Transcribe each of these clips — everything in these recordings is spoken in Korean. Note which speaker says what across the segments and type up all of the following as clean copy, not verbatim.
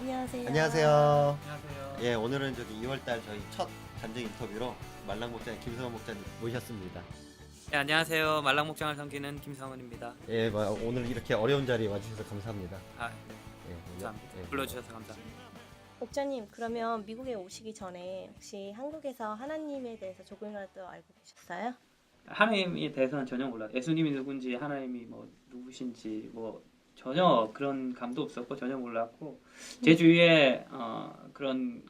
Speaker 1: 안녕하세요.
Speaker 2: 안녕하세요.
Speaker 3: 안녕하세요.
Speaker 2: 예, 오늘은 저기 2월달 저희 첫 단정 인터뷰로 말랑 목장의 김성원 목사님 모셨습니다.
Speaker 3: 네, 안녕하세요. 말랑목장을 섬기는 김성원입니다.
Speaker 2: 예, 오늘 이렇게 어려운 자리에 와주셔서 감사합니다.
Speaker 3: 네,
Speaker 2: 예,
Speaker 3: 감사합니다.
Speaker 2: 예,
Speaker 3: 불러주셔서 감사합니다.
Speaker 1: 목자님, 그러면 미국에 오시기 전에 혹시 한국에서 하나님에 대해서 조금이라도 알고 계셨어요?
Speaker 3: 하나님에 대해서는 전혀 몰라요. 예수님이 누군지, 하나님이 뭐 누구신지 뭐 전혀 그런 감도 없었고 전혀 몰랐고 제 주위에 그런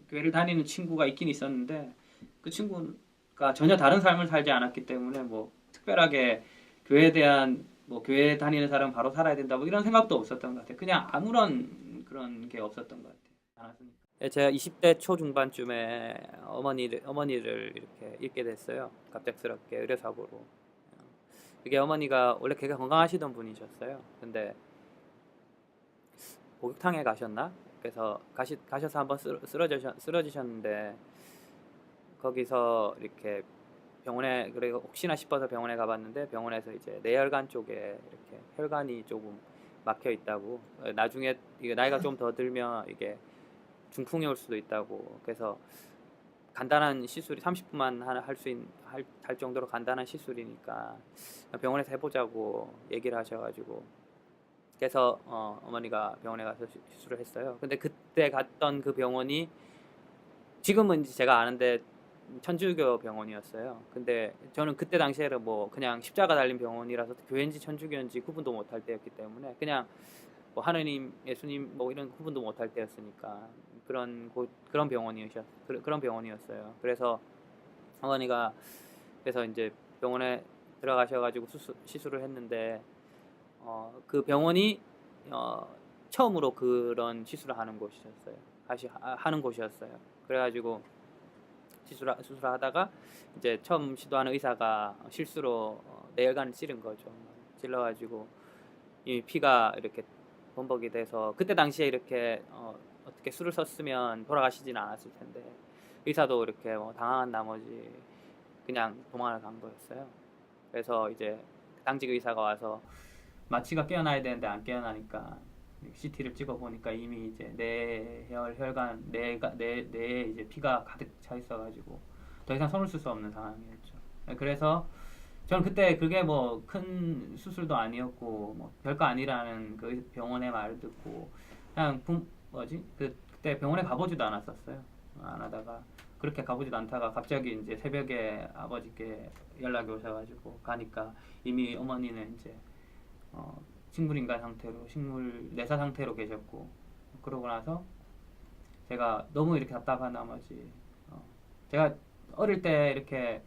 Speaker 3: 교회를 다니는 친구가 있긴 있었는데 그 친구가 전혀 다른 삶을 살지 않았기 때문에 뭐 특별하게 교회에 대한 뭐 교회 다니는 사람 바로 살아야 된다 뭐 이런 생각도 없었던 것 같아요. 그냥 아무런 그런 게 없었던 것 같아요. 않았으니까. 제가 20대 초중반쯤에 어머니를 이렇게 잃게 됐어요. 갑작스럽게 의료사고로. 그게 어머니가 원래 되게 건강하시던 분이셨어요. 근데 목욕탕에 가셨나? 그래서 가셔서 한번 쓰러지셨는데 거기서 이렇게 병원에 그래 혹시나 싶어서 병원에 가봤는데 병원에서 이제 뇌혈관 쪽에 이렇게 혈관이 조금 막혀 있다고 나중에 이게 나이가 좀 더 들면 이게 중풍이 올 수도 있다고 그래서 간단한 시술이 30분만 할 정도로 간단한 시술이니까 병원에서 해보자고 얘기를 하셔가지고 그래서 어머니가 병원에 가서 시술을 했어요. 근데 그때 갔던 그 병원이 지금은 이제 제가 아는데 천주교 병원이었어요. 근데 저는 그때 당시에는 뭐 그냥 십자가 달린 병원이라서 교회인지 천주교인지 구분도 못할 때였기 때문에 그냥 뭐 하느님, 예수님 뭐 이런 구분도 못할 때였으니까 그런 병원이었어요. 그래서 어머니가 그래서 이제 병원에 들어가셔가지고 시술을 했는데 그 병원이 처음으로 그런 시술을 하는 곳이었어요. 하는 곳이었어요. 그래가지고 수술하다가 이제 처음 시도하는 의사가 실수로 뇌혈관을 찌른 거죠. 찔러가지고 이 피가 이렇게 범벅이 돼서 그때 당시에 이렇게 어떻게 수를 썼으면 돌아가시지는 않았을 텐데 의사도 이렇게 당황한 나머지 그냥 도망을 간 거였어요. 그래서 이제 당직 의사가 와서 마취가 깨어나야 되는데 안 깨어나니까 CT를 찍어 보니까 이미 이제 뇌혈관 뇌에 이제 피가 가득 차 있어가지고 더 이상 손을 쓸 수 없는 상황이었죠. 그래서 저는 그때 그게 뭐 큰 수술도 아니었고 뭐 별거 아니라는 그 병원의 말을 듣고 그냥 그때 병원에 가보지도 않았었어요. 안 하다가 그렇게 가보지도 않다가 갑자기 이제 새벽에 아버지께 연락이 오셔가지고 가니까 이미 어머니는 이제 식물인간 상태로 내사 상태로 계셨고 그러고 나서 제가 너무 이렇게 답답한 나머지 제가 어릴 때 이렇게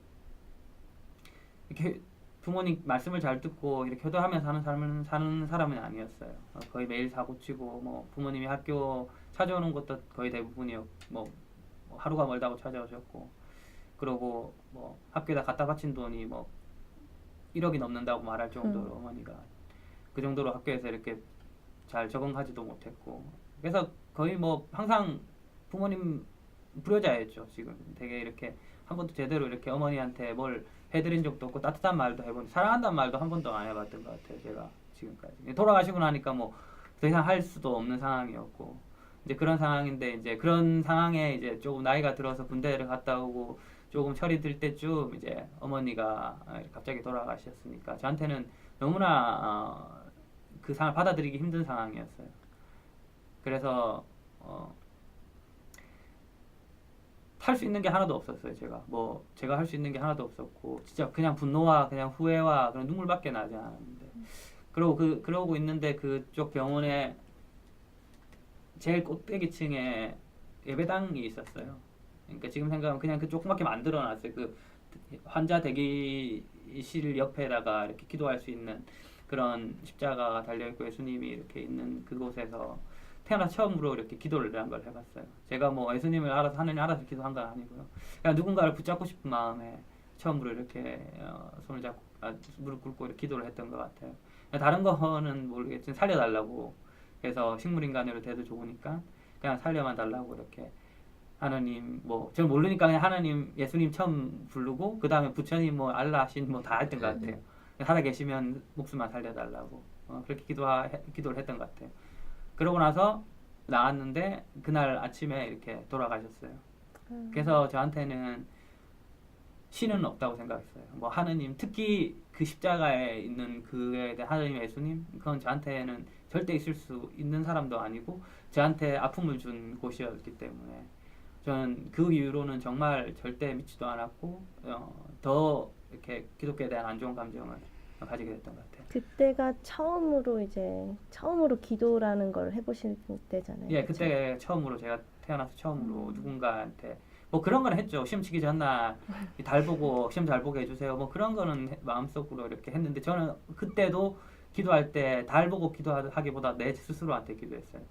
Speaker 3: 부모님 말씀을 잘 듣고 이렇게 효도하면서 사는 사람은 아니었어요. 거의 매일 사고치고 뭐 부모님이 학교 찾아오는 것도 거의 대부분이었고 뭐 하루가 멀다고 찾아오셨고 그러고 뭐 학교에다 갖다 바친 돈이 뭐 1억이 넘는다고 말할 정도로 어머니가 그 정도로 학교에서 이렇게 잘 적응하지도 못했고 그래서 거의 뭐 항상 부모님 불효자였죠. 지금 되게 이렇게 한 번도 제대로 이렇게 어머니한테 뭘 해드린 적도 없고 따뜻한 말도 해본 사랑한다는 말도 한 번도 안 해봤던 것 같아요. 제가 지금까지 돌아가시고 나니까 뭐 더 이상 할 수도 없는 상황이었고 이제 그런 상황인데 이제 그런 상황에 이제 조금 나이가 들어서 군대를 갔다 오고 조금 철이 들 때쯤 이제 어머니가 갑자기 돌아가셨으니까 저한테는 너무나 그 상황을 받아들이기 힘든 상황이었어요. 그래서 할 수 있는 게 하나도 없었어요. 제가 할 수 있는 게 하나도 없었고 진짜 그냥 분노와 그냥 후회와 그런 눈물밖에 나지 않았는데 그러고 있는데 그쪽 병원에 제일 꼭대기층에 예배당이 있었어요. 그러니까 지금 생각하면 그냥 그 조그맣게 만들어놨어요. 그 환자 대기실 옆에다가 이렇게 기도할 수 있는 그런 십자가가 달려있고 예수님이 이렇게 있는 그곳에서 태어나 처음으로 이렇게 기도를 한 걸 해봤어요. 제가 뭐 예수님을 알아서 하느님 알아서 기도한 건 아니고요. 그냥 누군가를 붙잡고 싶은 마음에 처음으로 이렇게 손을 잡고 무릎 꿇고 이렇게 기도를 했던 것 같아요. 다른 거는 모르겠지만 살려달라고 그래서 식물인간으로 돼도 좋으니까 그냥 살려만 달라고 이렇게 하나님 뭐 저는 모르니까 그냥 하나님 예수님 처음 부르고 그 다음에 부처님 뭐 알라 신 뭐 다 했던 것 같아요. 살아 계시면 목숨만 살려달라고 그렇게 기도를 했던 것 같아요. 그러고 나서 나왔는데 그날 아침에 이렇게 돌아가셨어요. 그래서 저한테는 신은 없다고 생각했어요. 뭐 하느님, 특히 그 십자가에 있는 그에 대한 하느님, 예수님, 그건 저한테는 절대 있을 수 있는 사람도 아니고 저한테 아픔을 준 곳이었기 때문에 저는 그 이후로는 정말 절대 믿지도 않았고 더 이렇게 기독교에 대한 안 좋은 감정을 가지게 됐던 것 같아요.
Speaker 1: 그때가 처음으로 기도라는 걸 해보실 때잖아요.
Speaker 3: 예,
Speaker 1: 그쵸?
Speaker 3: 그때 처음으로 제가 태어나서 처음으로 누군가한테 뭐 그런 건 했죠. 시험 치기 전날 달 보고 시험 잘 보게 해주세요. 뭐 그런 거는 마음속으로 이렇게 했는데 저는 그때도 기도할 때 달 보고 기도하기보다 내 스스로한테 기도했어요.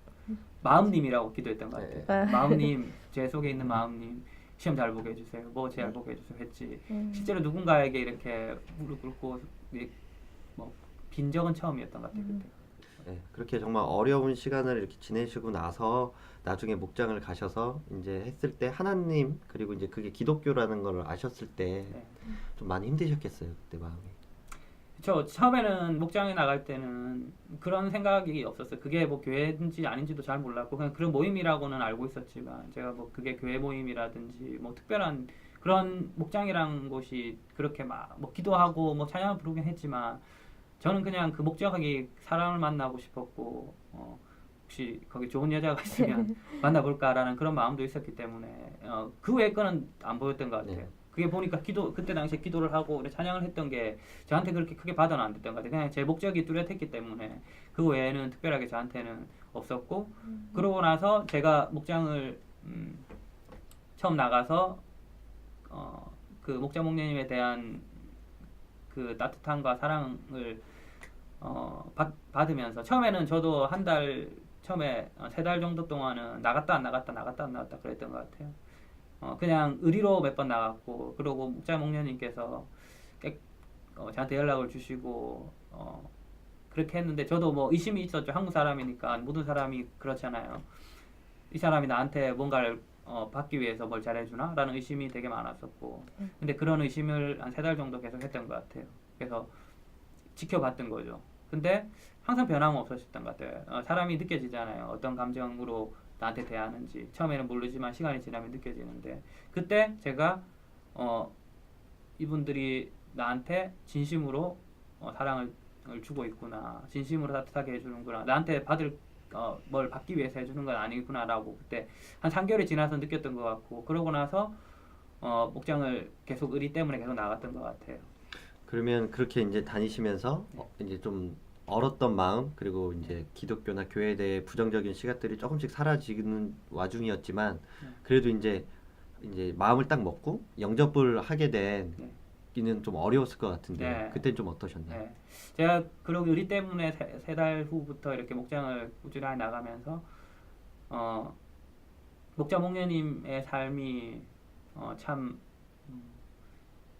Speaker 3: 마음님이라고 기도했던 것 같아요.
Speaker 1: 네.
Speaker 3: 마음님, 제 속에 있는 마음님, 시험 잘 보게 해주세요. 뭐 잘 보게 해주세요 했지. 실제로 누군가에게 이렇게 무릎 꿇고 뭐빈 적은 처음이었던 것 같아요. 그때.
Speaker 2: 네, 그렇게 정말 어려운 시간을 이렇게 지내시고 나서 나중에 목장을 가셔서 이제 했을 때 하나님 그리고 이제 그게 기독교라는 걸 아셨을 때 좀 많이 힘드셨겠어요 그때 마음이.
Speaker 3: 저 처음에는 목장에 나갈 때는 그런 생각이 없었어요. 그게 뭐 교회인지 아닌지도 잘 몰랐고 그냥 그런 모임이라고는 알고 있었지만 제가 뭐 그게 교회 모임이라든지 뭐 특별한 그런 목장이란 곳이 그렇게 막 뭐 기도하고 뭐 찬양을 부르긴 했지만 저는 그냥 그 목적이 사람을 만나고 싶었고 혹시 거기 좋은 여자가 있으면 만나볼까라는 그런 마음도 있었기 때문에 그 외의 거는 안 보였던 것 같아요.
Speaker 2: 네.
Speaker 3: 그게 보니까 그때 당시에 기도를 하고 찬양을 했던 게 저한테 그렇게 크게 받아는 안 됐던 것 같아요. 그냥 제 목적이 뚜렷했기 때문에 그 외에는 특별하게 저한테는 없었고 그러고 나서 제가 목장을 처음 나가서 그 목장 목녀님에 대한 그 따뜻함과 사랑을 받으면서 처음에는 저도 한 달 처음에 3달 정도 동안은 나갔다 안 나갔다 그랬던 것 같아요. 그냥 의리로 몇 번 나갔고 그러고 목장 목녀님께서 저한테 연락을 주시고 그렇게 했는데 저도 뭐 의심이 있었죠. 한국 사람이니까 모든 사람이 그렇잖아요. 이 사람이 나한테 뭔가를 받기 위해서 뭘 잘해주나? 라는 의심이 되게 많았었고 근데 그런 의심을 한 3달 정도 계속 했던 것 같아요. 그래서 지켜봤던 거죠. 근데 항상 변함은 없었던 것 같아요. 사람이 느껴지잖아요. 어떤 감정으로 나한테 대하는지 처음에는 모르지만 시간이 지나면 느껴지는데 그때 제가 이분들이 나한테 진심으로 사랑을 주고 있구나, 진심으로 따뜻하게 해주는구나, 나한테 뭘 받기 위해서 해주는 건 아니구나라고 그때 한 3개월이 지나서 느꼈던 것 같고 그러고 나서 목장을 계속 의리 때문에 계속 나갔던 것 같아요.
Speaker 2: 그러면 그렇게 이제 다니시면서 이제 좀 얼었던 마음 그리고 이제 기독교나 교회에 대해 부정적인 시각들이 조금씩 사라지는 와중이었지만 그래도 이제 마음을 딱 먹고 영접을 하게 된 이는 좀 어려웠을 것 같은데
Speaker 3: 네.
Speaker 2: 그때는 좀 어떠셨나요?
Speaker 3: 네. 제가 그러고 의리 때문에 3달 후부터 이렇게 목장을 꾸준히 나가면서 목장 목녀님의 삶이 참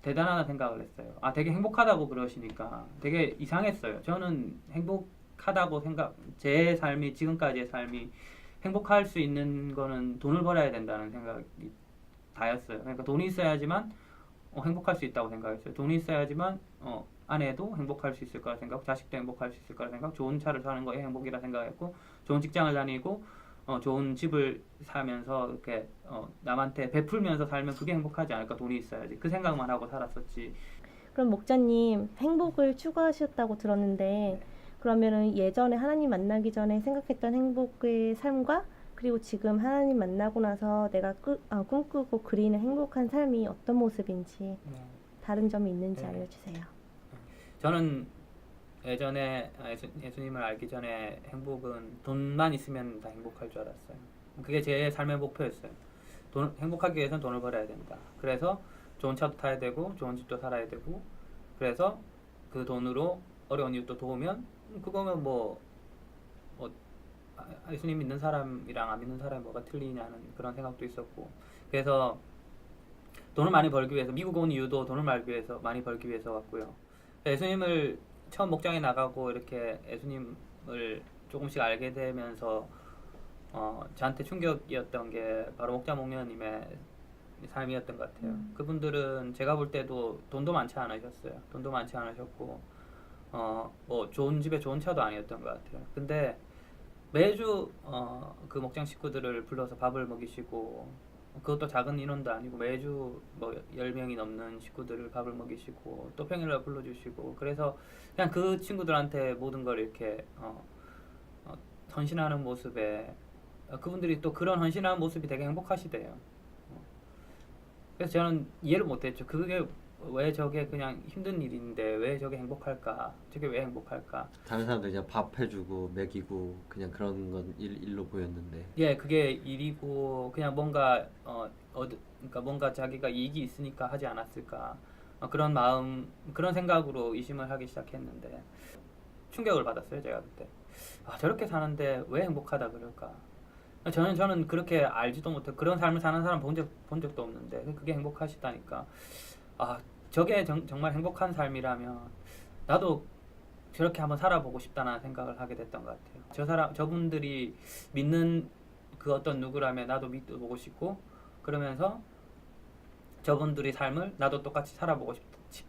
Speaker 3: 대단하다 생각을 했어요. 되게 행복하다고 그러시니까 되게 이상했어요. 저는 행복하다고 제 삶이 지금까지의 삶이 행복할 수 있는 거는 돈을 벌어야 된다는 생각이 다였어요. 그러니까 돈이 있어야지만 행복할 수 있다고 생각했어요. 돈이 있어야지만 아내도 행복할 수 있을 거라 생각, 자식도 행복할 수 있을 거라 생각, 좋은 차를 사는 거에 행복이라 생각했고, 좋은 직장을 다니고 좋은 집을 사면서 이렇게 남한테 베풀면서 살면 그게 행복하지 않을까. 돈이 있어야지. 그 생각만 하고 살았었지.
Speaker 1: 그럼 목자님 행복을 추구하셨다고 들었는데 그러면은 예전에 하나님 만나기 전에 생각했던 행복의 삶과 그리고 지금 하나님 만나고 나서 내가 꿈꾸고 그리는 행복한 삶이 어떤 모습인지 다른 점이 있는지 알려주세요.
Speaker 3: 저는 예전에 예수님을 알기 전에 행복은 돈만 있으면 다 행복할 줄 알았어요. 그게 제 삶의 목표였어요. 행복하기 위해서는 돈을 벌어야 된다. 그래서 좋은 차도 타야 되고 좋은 집도 살아야 되고 그래서 그 돈으로 어려운 이웃도 도우면 그거면 예수님 믿는 사람이랑 안 믿는 사람이 뭐가 틀리냐는 그런 생각도 있었고 그래서 돈을 많이 벌기 위해서 미국 온 이유도 돈을 많이 벌기 위해서 왔고요. 예수님을 처음 목장에 나가고 이렇게 예수님을 조금씩 알게 되면서 저한테 충격이었던 게 바로 목장 목녀님의 삶이었던 것 같아요. 그분들은 제가 볼 때도 돈도 많지 않으셨어요. 돈도 많지 않으셨고 뭐 좋은 집에 좋은 차도 아니었던 것 같아요. 근데 매주 그 목장 식구들을 불러서 밥을 먹이시고 그것도 작은 인원도 아니고 매주 뭐 10명이 넘는 식구들을 밥을 먹이시고 또 평일날 불러주시고 그래서 그냥 그 친구들한테 모든 걸 이렇게 헌신하는 모습에 그분들이 또 그런 헌신하는 모습이 되게 행복하시대요. 그래서 저는 이해를 못했죠. 그게 왜 저게 그냥 힘든 일인데 왜 저게 행복할까? 저게 왜 행복할까?
Speaker 2: 다른 사람들 그냥 밥 해주고 먹이고 그냥 그런 건 일로 보였는데
Speaker 3: 예, 그게 일이고 그냥 뭔가 그러니까 뭔가 자기가 이익이 있으니까 하지 않았을까? 그런 마음, 그런 생각으로 의심을 하기 시작했는데 충격을 받았어요, 제가 그때. 아, 저렇게 사는데 왜 행복하다 그럴까? 저는 그렇게 알지도 못해 그런 삶을 사는 사람 본 적도 없는데 그게 행복하시다니까. 아, 저게 정말 행복한 삶이라면 나도 저렇게 한번 살아보고 싶다는 생각을 하게 됐던 것 같아요. 저분들이 믿는 그 어떤 누구라면 나도 믿어보고 싶고 그러면서 저분들의 삶을 나도 똑같이 살아보고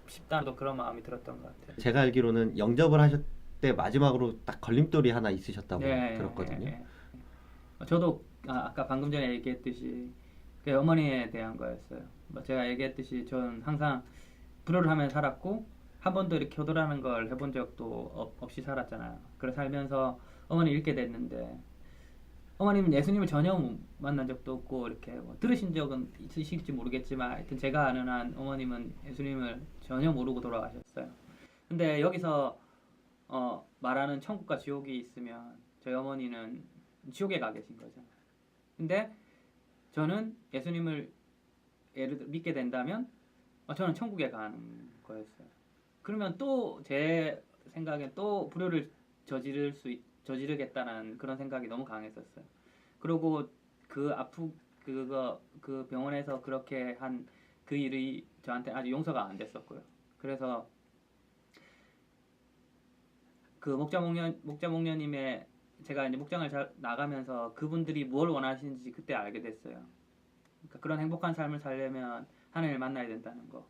Speaker 3: 싶다는 그런 마음이 들었던 것 같아요.
Speaker 2: 제가 알기로는 영접을 하실 때 마지막으로 딱 걸림돌이 하나 있으셨다고 들었거든요.
Speaker 3: 저도 아까 방금 전에 얘기했듯이 그 어머니에 대한 거였어요. 제가 얘기했듯이 저는 항상 불효를 하며 살았고 한 번도 이렇게 효도라는 걸 해본 적도 없이 살았잖아요. 그래 살면서 어머니 잃게 됐는데 어머님은 예수님을 전혀 만난 적도 없고 이렇게 뭐 들으신 적은 있으실지 모르겠지만 하여튼 제가 아는 한 어머님은 예수님을 전혀 모르고 돌아가셨어요. 근데 여기서 말하는 천국과 지옥이 있으면 저희 어머니는 지옥에 가 계신 거잖아요. 근데 저는 예수님을 예를 들어 믿게 된다면 저는 천국에 가는 거였어요. 그러면 또 제 생각엔 또 불효를 저지르겠다는 그런 생각이 너무 강했었어요. 그리고 그 병원에서 그렇게 한 그 일이 저한테 아직 용서가 안 됐었고요. 그래서 그 목자목녀님의 제가 이제 목장을 나가면서 그분들이 뭘 원하시는지 그때 알게 됐어요. 그러니까 그런 행복한 삶을 살려면 하나님을 만나야 된다는 거.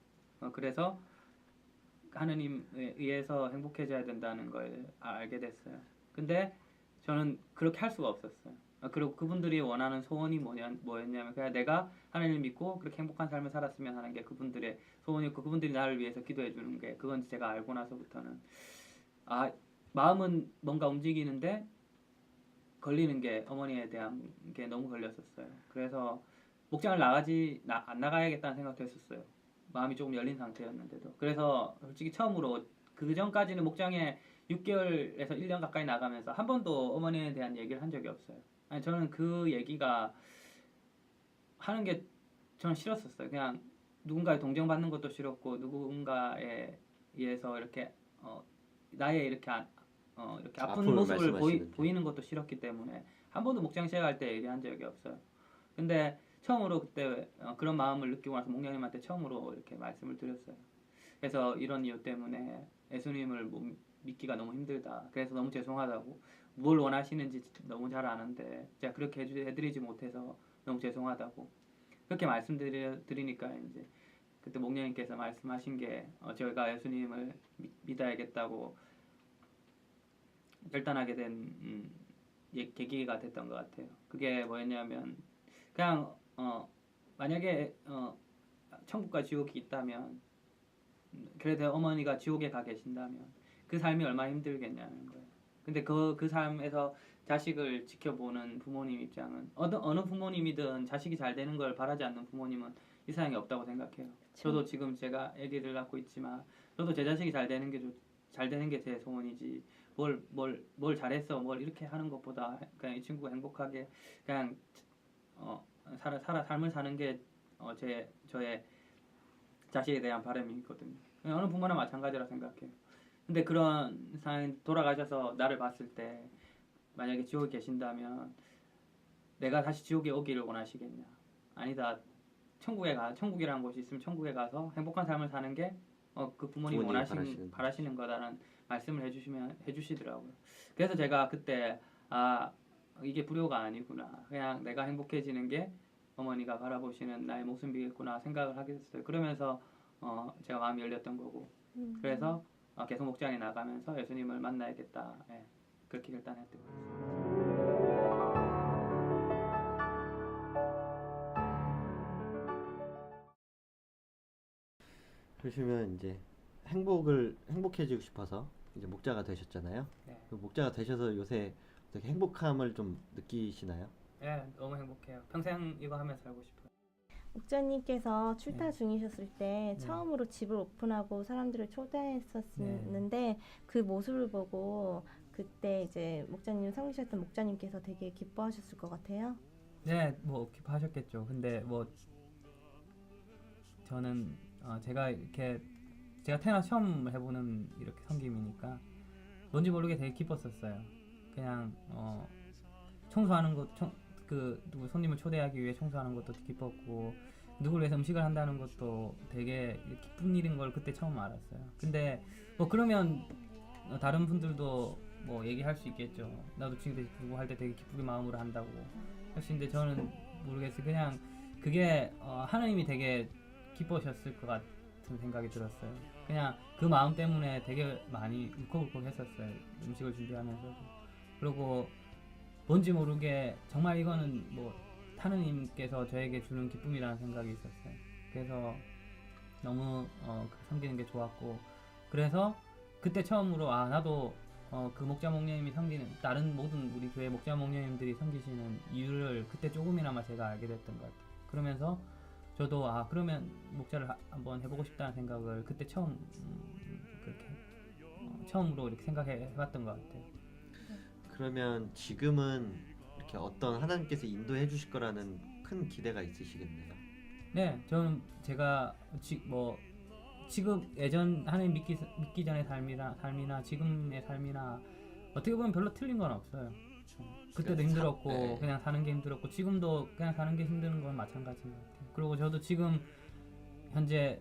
Speaker 3: 그래서 하느님에 의해서 행복해져야 된다는 걸 알게 됐어요. 근데 저는 그렇게 할 수가 없었어요. 그리고 그분들이 원하는 소원이 뭐였냐면 그냥 내가 하나님을 믿고 그렇게 행복한 삶을 살았으면 하는 게 그분들의 소원이었고 그분들이 나를 위해서 기도해 주는 게 그건 제가 알고 나서부터는 마음은 뭔가 움직이는데 걸리는 게 어머니에 대한 게 너무 걸렸었어요. 그래서 목장을 안 나가야겠다는 생각도 했었어요. 마음이 조금 열린 상태였는데도. 그래서 솔직히 처음으로 그 전까지는 목장에 6개월에서 1년 가까이 나가면서 한 번도 어머니에 대한 얘기를 한 적이 없어요. 아니, 저는 그 얘기가 하는 게 저는 싫었었어요. 그냥 누군가에 동정받는 것도 싫었고 누군가에 의해서 이렇게 나의 이렇게 이렇게 아픈
Speaker 2: 아픔을
Speaker 3: 모습을
Speaker 2: 말씀하시는 게.
Speaker 3: 보이는 것도 싫었기 때문에 한 번도 목장 시작할 때 얘기한 적이 없어요. 근데 처음으로 그때 그런 마음을 느끼고 나서 목장님한테 처음으로 이렇게 말씀을 드렸어요. 그래서 이런 이유 때문에 예수님을 믿기가 너무 힘들다. 그래서 너무 죄송하다고 뭘 원하시는지 너무 잘 아는데 제가 그렇게 해드리지 못해서 너무 죄송하다고 그렇게 말씀드리니까 이제 그때 목장님께서 말씀하신 게 저희가 예수님을 믿어야겠다고 결단하게 된 계기가 됐던 것 같아요. 그게 뭐였냐면 그냥 만약에 천국과 지옥이 있다면 그래도 어머니가 지옥에 가 계신다면 그 삶이 얼마나 힘들겠냐는 거예요. 근데 그 삶에서 자식을 지켜보는 부모님 입장은 어느 부모님이든 자식이 잘 되는 걸 바라지 않는 부모님은 이 세상에 없다고 생각해요. 저도 지금 제가 아기를 낳고 있지만 저도 제 자식이 잘 되는 게 제 소원이지 뭘 잘했어 뭘 이렇게 하는 것보다 그냥 이 친구가 행복하게 그냥 삶을 사는 게 저의 자식에 대한 바람이 있거든요. 어느 부모나 마찬가지라 생각해요. 근데 그런 상황 돌아가셔서 나를 봤을 때 만약에 지옥에 계신다면 내가 다시 지옥에 오기를 원하시겠냐? 아니다. 천국이라는 곳이 있으면 천국에 가서 행복한 삶을 사는 게 그 부모님이 바라시는 거다라는 말씀을 해주시더라고요. 그래서 제가 그때 이게 불효가 아니구나. 그냥 내가 행복해지는 게 어머니가 바라보시는 나의 모습이겠구나 생각을 하게 됐어요. 그러면서 제가 마음이 열렸던 거고. 그래서 계속 목장에 나가면서 예수님을 만나야겠다. 그렇게 결단했던 거예요.
Speaker 2: 그러시면 이제 행복해지고 싶어서 이제 목자가 되셨잖아요.
Speaker 3: 네.
Speaker 2: 그 목자가 되셔서 요새 어떻게 행복함을 좀 느끼시나요?
Speaker 3: 네, 너무 행복해요. 평생 이거 하면서 살고 싶어요.
Speaker 1: 목자님께서 출타
Speaker 3: 네.
Speaker 1: 중이셨을 때
Speaker 3: 네.
Speaker 1: 처음으로 집을 오픈하고 사람들을 초대했었는데 그 모습을 보고 그때 이제 목자님 섬기셨던 목자님께서 되게 기뻐하셨을 것 같아요.
Speaker 3: 네, 뭐 기뻐하셨겠죠. 근데 뭐 저는 제가 태어나서 처음 해보는 이렇게 섬김이니까 뭔지 모르게 되게 기뻤었어요. 그냥 청소하는 것, 누구 손님을 초대하기 위해 청소하는 것도 기뻤고 누구를 위해서 음식을 한다는 것도 되게 기쁜 일인 걸 그때 처음 알았어요. 근데 뭐 그러면 다른 분들도 뭐 얘기할 수 있겠죠. 나도 지금 누구 할 때 되게 기쁘게 마음으로 한다고 할 수 있는데 저는 모르겠어요. 그냥 그게 하나님이 되게 기뻐하셨을 것 같은 생각이 들었어요. 그냥 그 마음 때문에 되게 많이 울컥울컥 했었어요. 음식을 준비하면서도. 그리고 뭔지 모르게 정말 이거는 뭐 하느님께서 저에게 주는 기쁨이라는 생각이 있었어요. 그래서 너무 섬기는 게 좋았고 그래서 그때 처음으로 나도 그 목자 목녀님이 섬기는 다른 모든 우리 교회 목자 목녀님들이 섬기시는 이유를 그때 조금이나마 제가 알게 됐던 것 같아요. 그러면서 저도 그러면 목자를 한번 해보고 싶다는 생각을 그때 처음 그렇게 처음으로 이렇게 생각해봤던 것 같아요.
Speaker 2: 그러면 지금은 이렇게 어떤 하나님께서 인도해 주실 거라는 큰 기대가 있으시겠네요.
Speaker 3: 네, 저는 제가 지금 예전 하나님 믿기 전의 삶이나 지금의 삶이나 어떻게 보면 별로 틀린 건 없어요. 그때도 힘들었고
Speaker 2: 네.
Speaker 3: 그냥 사는 게 힘들었고 지금도 그냥 사는 게 힘든 건 마찬가지인 것 같아요. 그리고 저도 지금 현재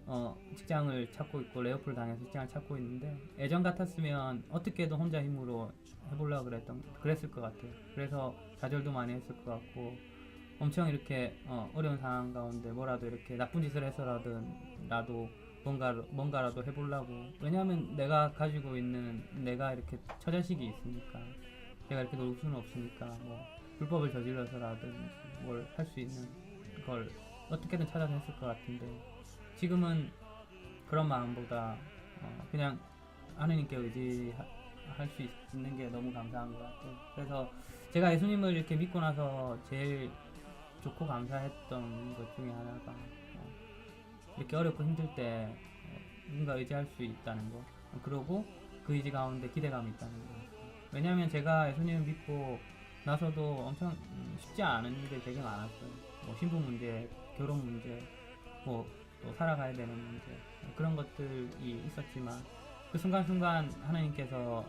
Speaker 3: 직장을 찾고 있고 레이오프를 당해서 직장을 찾고 있는데 예전 같았으면 어떻게든 혼자 힘으로 해보려고 그랬을 것 같아요. 그래서 좌절도 많이 했을 것 같고 엄청 이렇게 어려운 상황 가운데 뭐라도 이렇게 나쁜 짓을 해서라도 뭔가라도 해보려고. 왜냐하면 내가 가지고 있는 내가 이렇게 처자식이 있으니까 내가 이렇게 놀 수는 없으니까 뭐 불법을 저질러서라든지 뭘 할 수 있는 걸 어떻게든 찾아냈을 것 같은데 지금은 그런 마음보다 그냥 하느님께 의지할 수 있는 게 너무 감사한 것 같아요. 그래서 제가 예수님을 이렇게 믿고 나서 제일 좋고 감사했던 것 중에 하나가 이렇게 어렵고 힘들 때 누군가 의지할 수 있다는 거, 그리고 그 의지 가운데 기대감이 있다는 거. 왜냐하면 제가 예수님을 믿고 나서도 엄청 쉽지 않은 일들이 되게 많았어요. 뭐 신부 문제, 결혼 문제, 뭐 또 살아가야 되는 문제, 그런 것들이 있었지만 그 순간순간 하나님께서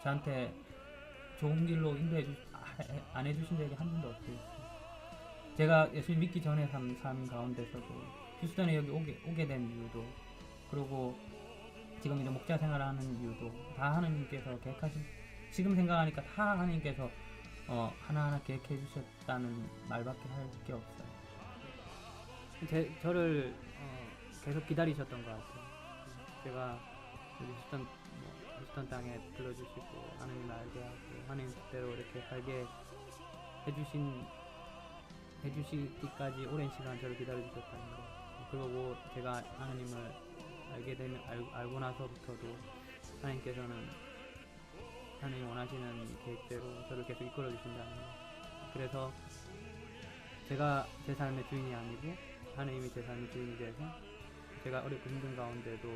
Speaker 3: 저한테 좋은 길로 안 해주신 적이 한 번도 없어요. 제가 예수님 믿기 전에 삶 가운데서도 휴스턴에 여기 오게 된 이유도, 그리고 지금 이제 목자 생활하는 이유도 다 하나님께서 지금 생각하니까 다 하나님께서 하나하나 계획해 주셨다는 말밖에 할 게 없어요. 저를 계속 기다리셨던 것 같아요. 제가 여기 휴스턴 땅에 불러주시고 하나님을 알게 하고 하나님 뜻대로 이렇게 살게 해주시기까지 오랜 시간 저를 기다려주셨다는 거. 그리고 제가 하나님을 알고 나서부터도 하나님께서는 하나님이 원하시는 계획대로 저를 계속 이끌어 주신다는 거. 그래서 제가 제 삶의 주인이 아니고 하나님이 제 삶의 주인이 돼서 제가 어렵고 힘든 가운데도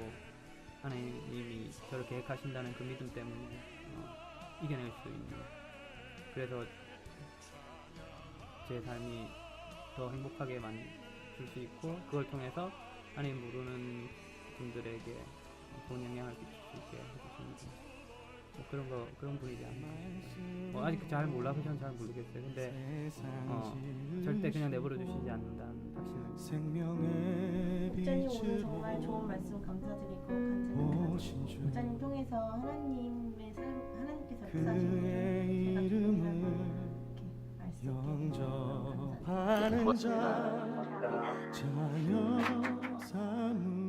Speaker 3: 하나님이 저를 계획하신다는 그 믿음 때문에 이겨낼 수 있는, 그래서 제 삶이 더 행복하게 만들 수 있고 그걸 통해서 하나님 모르는 분들에게 좋은 영향을 끼칠 수 있게 해주시는 뭐 그런 분이지 않나. 뭐 아직 잘 몰라서 저는 잘 모르겠어요. 근데 절대 그냥 내버려 두시지 않는다는 확신을.
Speaker 1: 목자님 오늘 정말 좋은 말씀 감사드리고 간절히 목자님 통해서 하나님의 삶, 하나님께서 역사하시는 제가 이렇게 말씀
Speaker 4: 영접하는 자 자녀 삼은